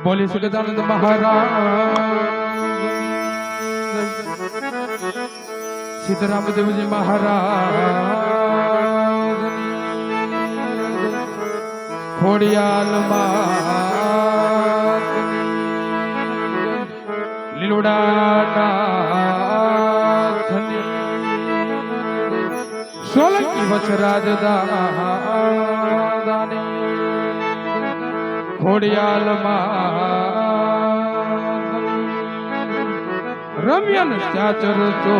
બોલી સગદાનંદ મહારાજ, સીતારામદેવજી મહારાજ, ખોડિયાલ માત, લીલુડાનાથની, સોલંકી વચરાજ દાદાની, ખોડિયાલ માત, રમ્યન ચાચર ચો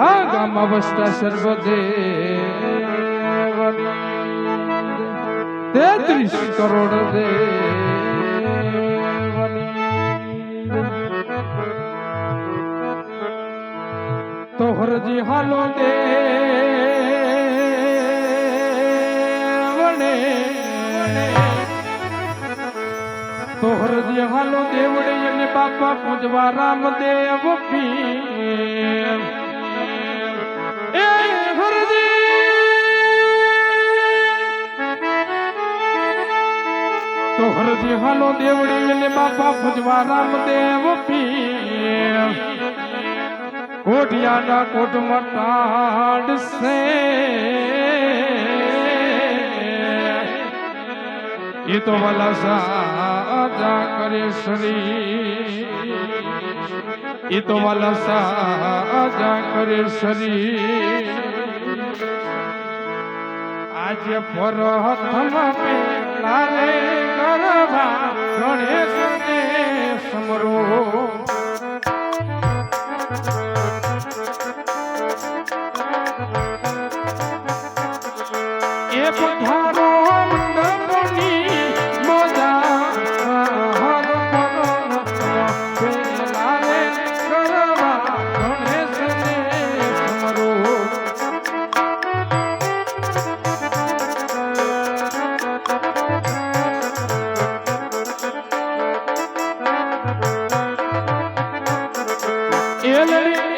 આ ગામ અવસ્થા સર્વદેવની 33 કરોડ દેવની તો હરજી હાલો દેવને તો હરજી હાલો દેવડે અને બાપા પૂજવા રામદેવ પીર એ હરજી તો હરજી હાલો દેવડે અને બાપા પૂજવા રામદેવ પીર કોઠિયાના કોટમાં ટાઢશે એ તો વાલા સાજા કરે શરીર એ તો વાલા સાજા કરે શરીર આજે પરહતમાં પેલા રે ગરબા ગણેશને સમરો એ પધારો મંડપની મોજા હર પરહતમાં પેલા રે ગરબા ગણેશને સમરો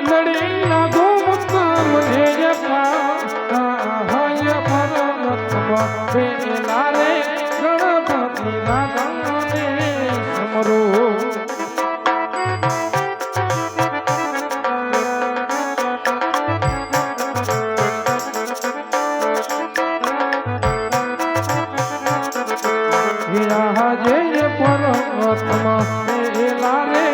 લડી લાગો મુક્તમ ધેય હાય પરમતમાં પેલા રે ગણપતિ દાદાને સમરો જય પરમતમાં પેલા રે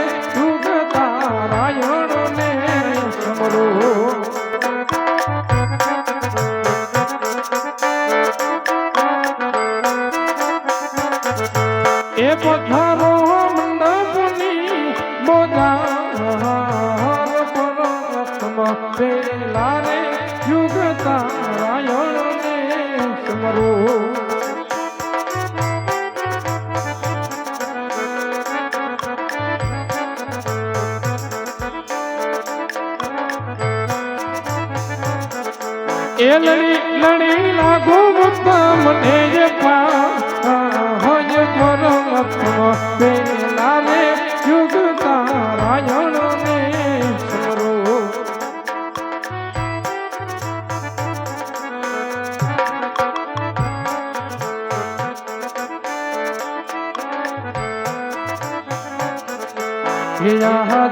એ પથારો મંડપની મોજા પરમતમાં પેલા રે યુગ તારાયણને સમરો એ લડી લાગો મુક્તમ ધેય હોય પરમતમાં પેલા રે યુગ તારાયણને સમરો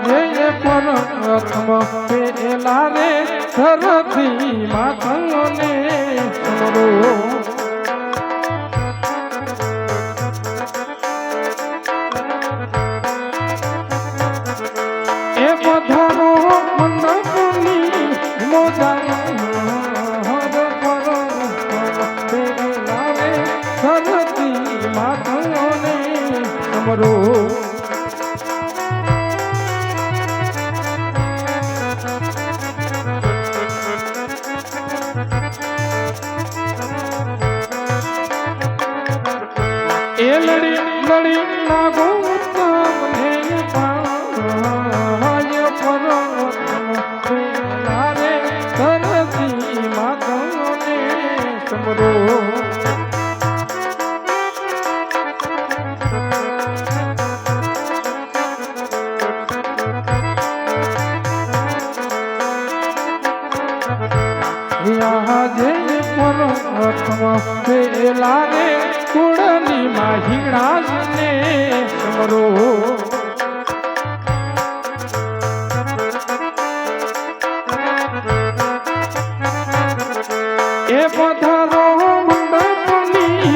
જય પરમતમાં પેલા રે ધરતી માતંગને સમરો એ પધારો મંડપની મોજા હર પરમતમાં પેલા રે ધરતી માતંગને સમરો એ લડી લાગો ઉત્તમ ધેય હાય પરમતમાં પેલા રે ધરતી માતંગને સમરો જય પરમતમાં પેલા રે કુળની માં હિંગળાજને સમરો એ પધારો મંડપની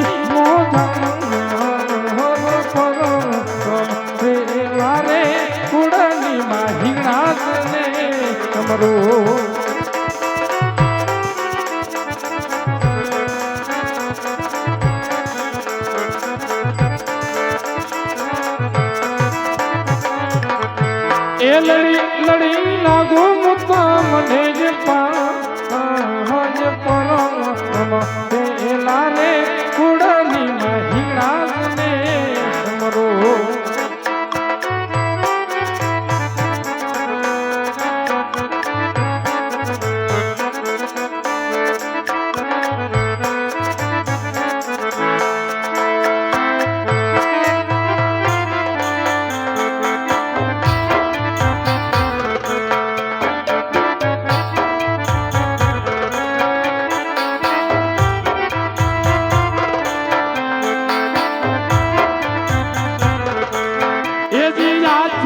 મોઢારે કુળની માં હિંગળાજને સમરો એ લડી લડી લાગો મુતા મને જે પાજ પરમ પેલા રે કુડની મહિળાને સમરો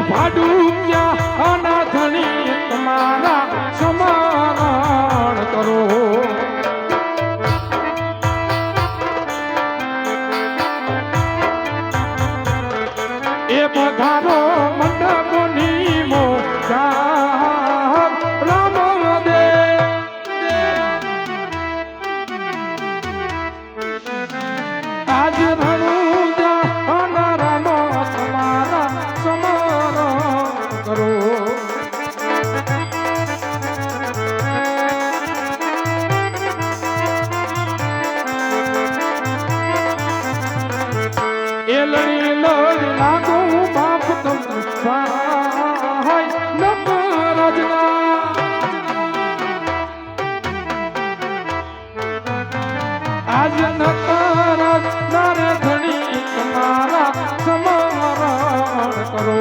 ભાડુક્યા અનાથણી તમારા સમારણ કરો એ પધારો મંડપની મોઢા રામ દે આજ રણુજા અનારાનો તમારા કરો એ લડી લડી લાગો બાપ તમ રજના આજ નતરજ નારે ધણી તમારા સમરણ કરો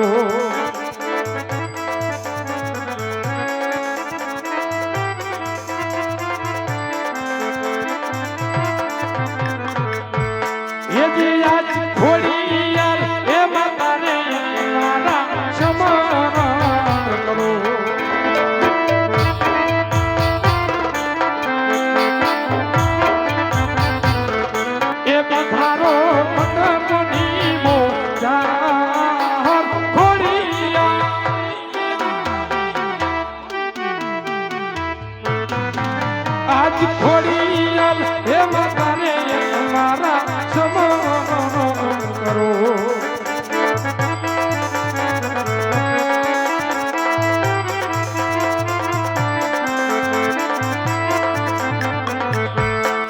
આજ ખોડિયાલ હે માતાને તમારા સમરણ કરો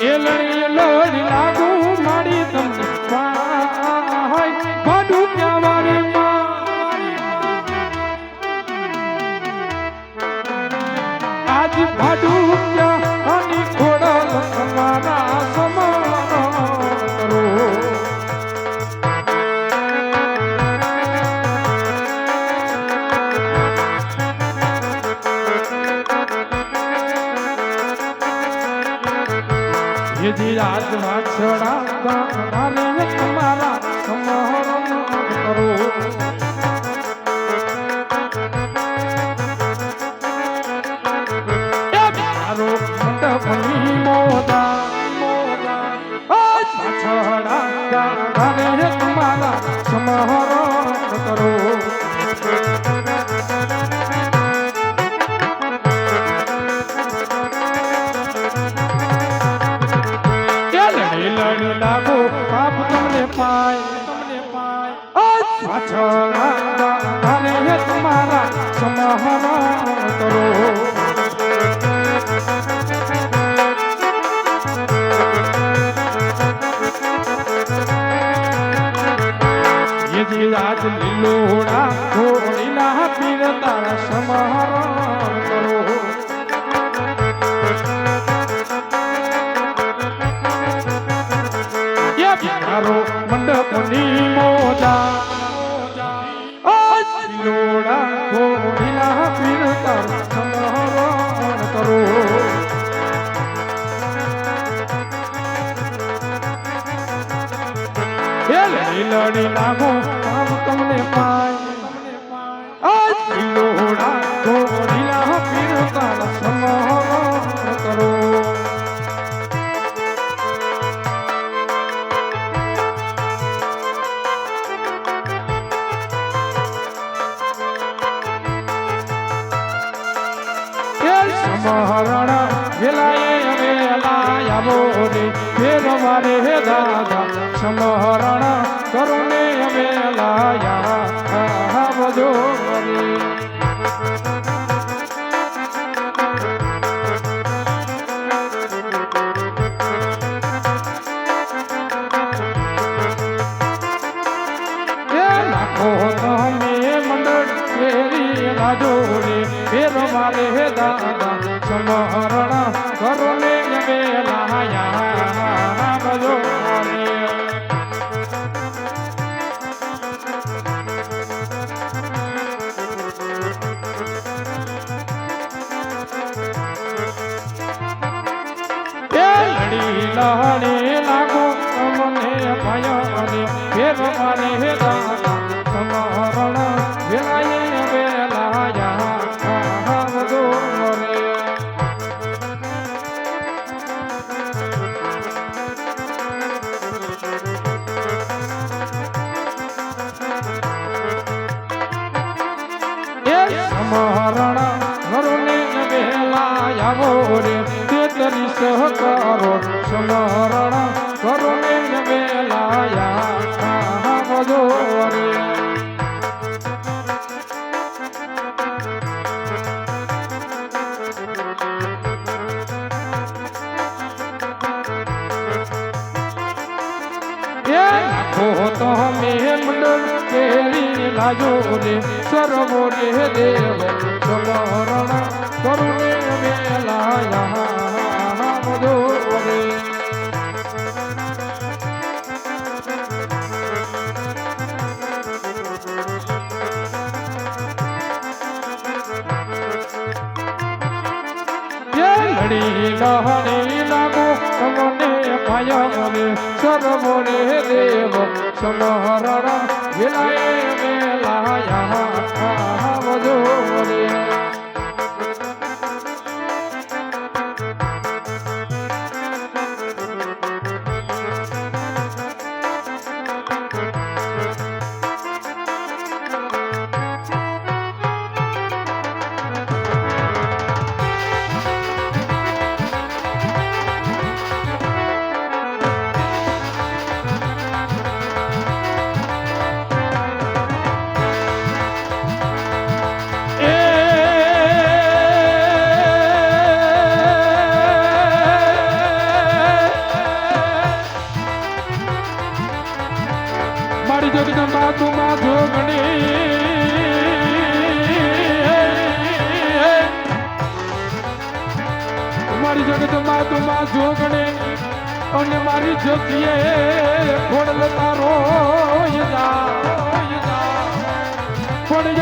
એ લડી લડી લાગુ મારી તમને ભાડું ક્યાં વારે આજ ભાડું ક્યાં આની ખોડલ તમારા સમરણ કરો યજી આજ વાછડા ગાને તમારા સમરણ કરો મંડપની મોદા પાછડા ગાને તમારા સમરણ કરો લડી લાગો પાપ તમને પાય પાછડા ગાને તમારા સમરણ કરો આજ લીલોડા ઘોડીલા પીર તારા સમરણ કરો મારો મંડપની મોજા લીલોડા ઘોડીલા પીર તારા સમરણ લડી લાગો આમ તમને પાય આ લીલોડા તો લીલા પીર તારા સમરણ કરો સમહરણ વેલાએ વેલા આવો રે ફેર મારે હે દાદા સમહરણ કરું ને વેલા આવજો રે લાજો રે ફેર મારે હે દાદા સમહરણ કરો ને વેલા બજો રે લડી લડી લાગો મને ભય રે ફેર મારે હે દાદા સમહરણ વેલાએ સમહરણ ઘરોને વેલા આવો રે તેતરી સહકારો સમહરણ ઘરોને વેલા આવજો રે તો મે મંડળ કેરી લાજો રે સર્વો રે દેવ સમહરણ કરુણે વેલા આવજો રે લડી લહડી લાગો તમને ભય રે સર્વો રે દેવ સમહરણ વેલાએ વેલા આવજો રે જગદંબા તુમા જોગણી મારી જગદંબા તુમા જોગણી અને મારી જ્યોતિએ ખોડલ તારો પણ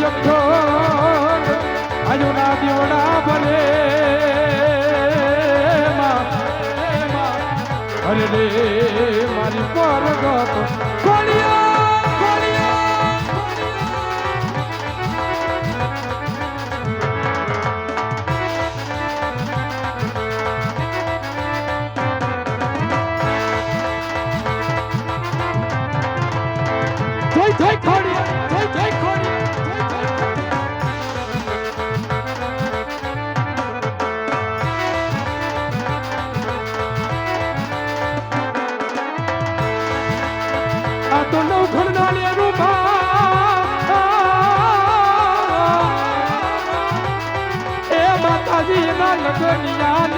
જખો આજુ ના દીવડા ભલે અરે રે મારી પરગત તો નવ ઘરના ને રૂપા એ માતાજી ના લગનિયા